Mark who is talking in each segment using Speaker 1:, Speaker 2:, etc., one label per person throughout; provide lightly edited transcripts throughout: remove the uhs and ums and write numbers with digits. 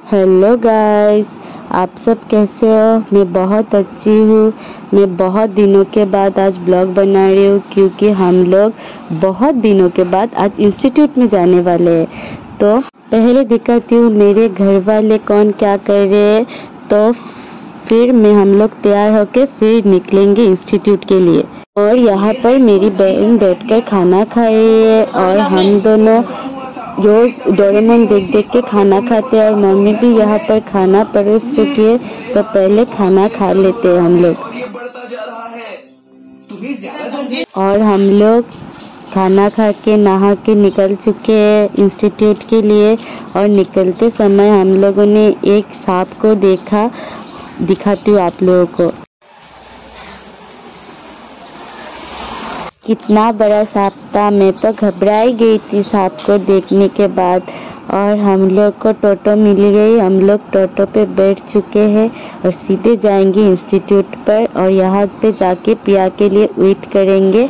Speaker 1: Hello guys, आप सब कैसे हो। मैं बहुत अच्छी हूँ। मैं बहुत दिनों के बाद आज ब्लॉग बना रही हूँ क्योंकि हम लोग बहुत दिनों के बाद आज इंस्टीट्यूट में जाने वाले हैं। तो पहले दिखाती हूँ मेरे घर वाले कौन क्या कर रहे हैं, तो फिर हम लोग तैयार होके फिर निकलेंगे इंस्टीट्यूट के लिए। और यहाँ पर मेरी बहन बैठकर खाना खा रही है और हम दोनों रोज डोरेमोन देख देख के खाना खाते हैं और मम्मी भी यहाँ पर खाना परोस चुकी है, तो पहले खाना खा लेते हैं हम लोग। और हम लोग खाना खा के नहा के निकल चुके हैं इंस्टीट्यूट के लिए। और निकलते समय हम लोगों ने एक सांप को देखा, दिखाती हूँ आप लोगों को। कितना बड़ा सांप था, मैं तो घबराई गई थी सांप को देखने के बाद। और हम लोग को टोटो मिल गई, हम लोग टोटो पे बैठ चुके हैं और सीधे जाएंगे इंस्टीट्यूट पर। और यहाँ पे जाके पिया के लिए वेट करेंगे।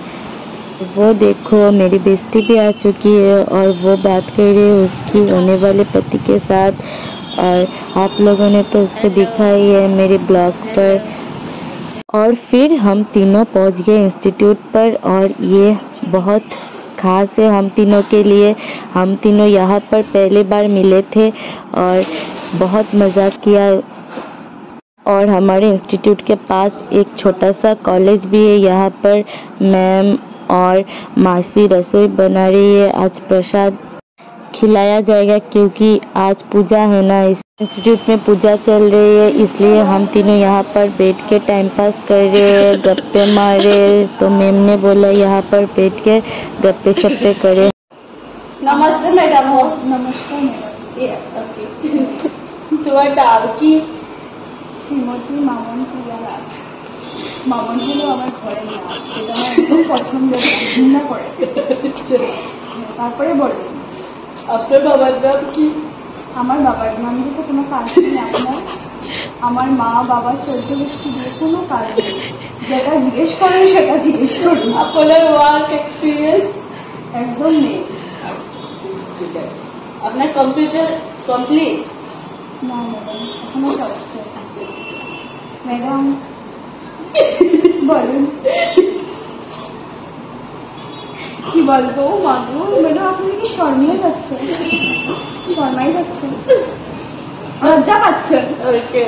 Speaker 1: वो देखो मेरी बेस्टी भी आ चुकी है और वो बात कर रही है उसकी होने वाले पति के साथ। और आप लोगों ने तो उसको दिखा ही है मेरे ब्लॉग पर। और फिर हम तीनों पहुंच गए इंस्टीट्यूट पर और ये बहुत खास है हम तीनों के लिए। हम तीनों यहाँ पर पहली बार मिले थे और बहुत मज़ा किया। और हमारे इंस्टीट्यूट के पास एक छोटा सा कॉलेज भी है। यहाँ पर मैम और मासी रसोई बना रही है। आज प्रसाद खिलाया जाएगा क्योंकि आज पूजा है ना, इस इंस्टीट्यूट में पूजा चल रही है, इसलिए हम तीनों यहाँ पर बैठ के टाइम पास कर रहे हैं, गप्पे मार रहे हैं। तो मैम ने बोला यहाँ पर बैठ के गप्पे शप्पे करें।
Speaker 2: नमस्ते मैडम हो। नमस्कार मैडम। তোমার নাম কি? শ্রীমতী মামন প্রিয়া রাজ। মামন হলো আমার ঘরের নাম, এটা আমার একদম পছন্দের নাম, ঘৃণা করে। তারপরে বলেন আপনার বাবার নাম কি? আমার বাবার নাম দিয়ে তো কোনো কাজ নেই আপনার। আমার মা বাবা 14 গোষ্ঠী দিয়ে কোনো কাজ নেই, যেটা জিজ্ঞেস করেন সেটা জিজ্ঞেস করুন। আপনার ওয়ার্ক এক্সপিরিয়েন্স একদম নেই। ঠিক আছে, আপনার কম্পিউটার কমপ্লিট? না ম্যাডাম, এখনো চলছে। ম্যাডাম বলেন কি বলবো? মাগো ম্যাডাম আপনি কি শর্মিয়ে যাচ্ছেন? শর্মাই যাচ্ছেন, লজ্জা পাচ্ছেন? ওকে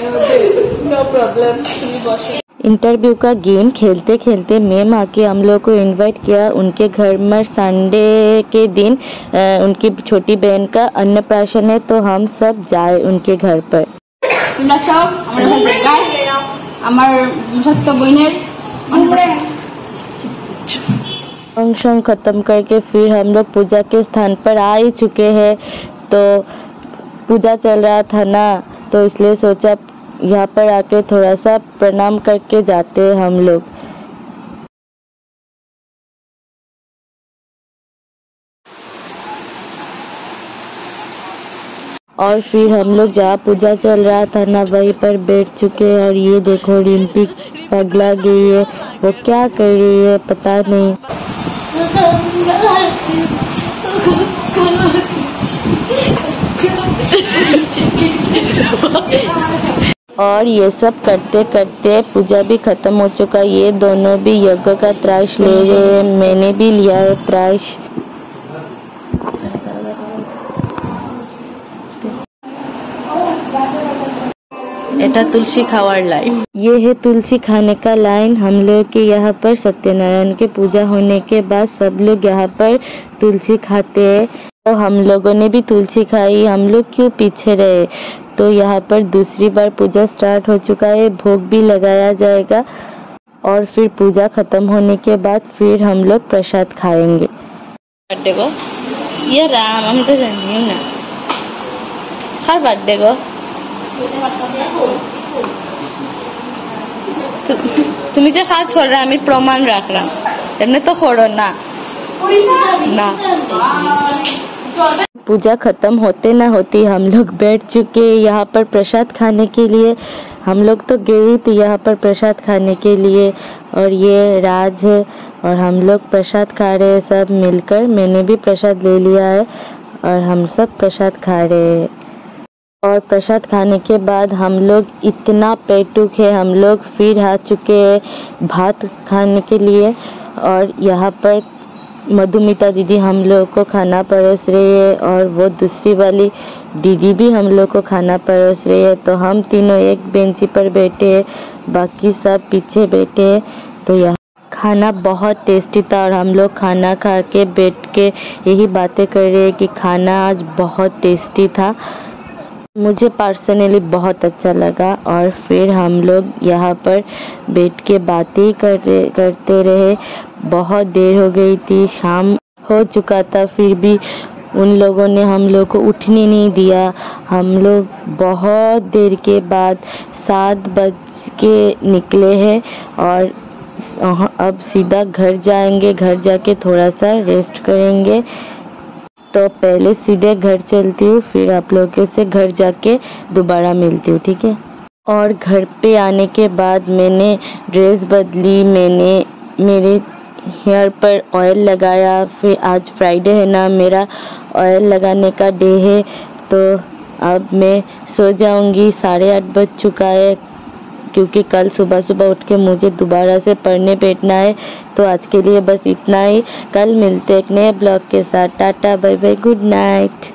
Speaker 2: নো প্রবলেম, তুমি বসো।
Speaker 1: इंटरव्यू का गेम खेलते खेलते मैम आके हम लोग को इनवाइट किया उनके घर में। संडे के दिन उनकी छोटी बहन का अन्नप्राशन है, तो हम सब जाए उनके घर पर। फंक्शन खत्म करके फिर हम लोग पूजा के स्थान पर आ ही चुके हैं। तो पूजा चल रहा था ना, तो इसलिए सोचा यहाँ पर आके थोड़ा सा प्रणाम करके जाते हैं हम लोग। और फिर हम लोग जहाँ पूजा चल रहा था ना वहीं पर बैठ चुके हैं। और ये देखो रिम्पी पगला गई है, वो क्या कर रही है पता नहीं। और ये सब करते करते पूजा भी खत्म हो चुका। ये दोनों भी यज्ञ का त्राश ले रहे हैं, मैंने भी लिया है त्राश। এটা तुलसी खावार लाइन, ये है तुलसी खाने का लाइन। हम लोग के यहाँ पर सत्यनारायण के पूजा होने के बाद सब लोग यहाँ पर तुलसी खाते हैं। तो हम लोगों ने भी तुलसी खाई, हम लोग क्यों पीछे रहे। तो यहाँ पर दूसरी बार पूजा स्टार्ट हो चुका है, भोग भी लगाया जाएगा। और फिर पूजा खत्म होने के बाद फिर हम लोग प्रसाद खाएंगे। बर्थडे को ये राम हम तो जानी हूँ ना, हर बर्थडे को তুমি যে কাজ করো আমি প্রমাণ রাখলাম, এমনি তো করো না না। पूजा खत्म होते ना होते हम लोग बैठ चुके यहाँ पर प्रसाद खाने के लिए। हम लोग तो गए थे यहाँ पर प्रसाद खाने के लिए। और ये राज है और हम लोग प्रसाद खा रहे हैं सब मिलकर। मैंने भी प्रसाद ले लिया है और हम सब प्रसाद खा रहे हैं। और प्रसाद खाने के बाद हम लोग इतना पेटुक है, हम लोग फिर आ चुके हैं भात खाने के लिए। और यहाँ पर मधुमिता दीदी हम लोग को खाना परोस रही है और वो दूसरी वाली दीदी भी हम लोग को खाना परोस रही है। तो हम तीनों एक बेंच पर बैठे हैं, बाकी सब पीछे बैठे हैं। तो यह खाना बहुत टेस्टी था और हम लोग खाना खा के बैठ के यही बातें कर रहे हैं कि खाना आज बहुत टेस्टी था। मुझे पर्सनली बहुत अच्छा लगा। और फिर हम लोग यहाँ पर बैठ के बातें करते रहे। बहुत देर हो गई थी, शाम हो चुका था, फिर भी उन लोगों ने हम लोग को उठने नहीं दिया। हम लोग बहुत देर के बाद 7 बज के निकले हैं और अब सीधा घर जाएंगे। घर जाके थोड़ा सा रेस्ट करेंगे। तो पहले सीधे घर चलती हूँ, फिर आप लोगों से घर जाके दोबारा मिलती हूँ, ठीक है। और घर पे आने के बाद मैंने ड्रेस बदली, मैंने मेरे हेयर पर ऑयल लगाया। फिर आज फ्राइडे है ना, मेरा ऑयल लगाने का डे है। तो अब मैं सो जाऊंगी, 8:30 बज चुका है, क्योंकि कल सुबह सुबह उठ के मुझे दोबारा से पढ़ने बैठना है। तो आज के लिए बस इतना ही। कल मिलते एक नए ब्लॉग के साथ। Tata bye bye, good night.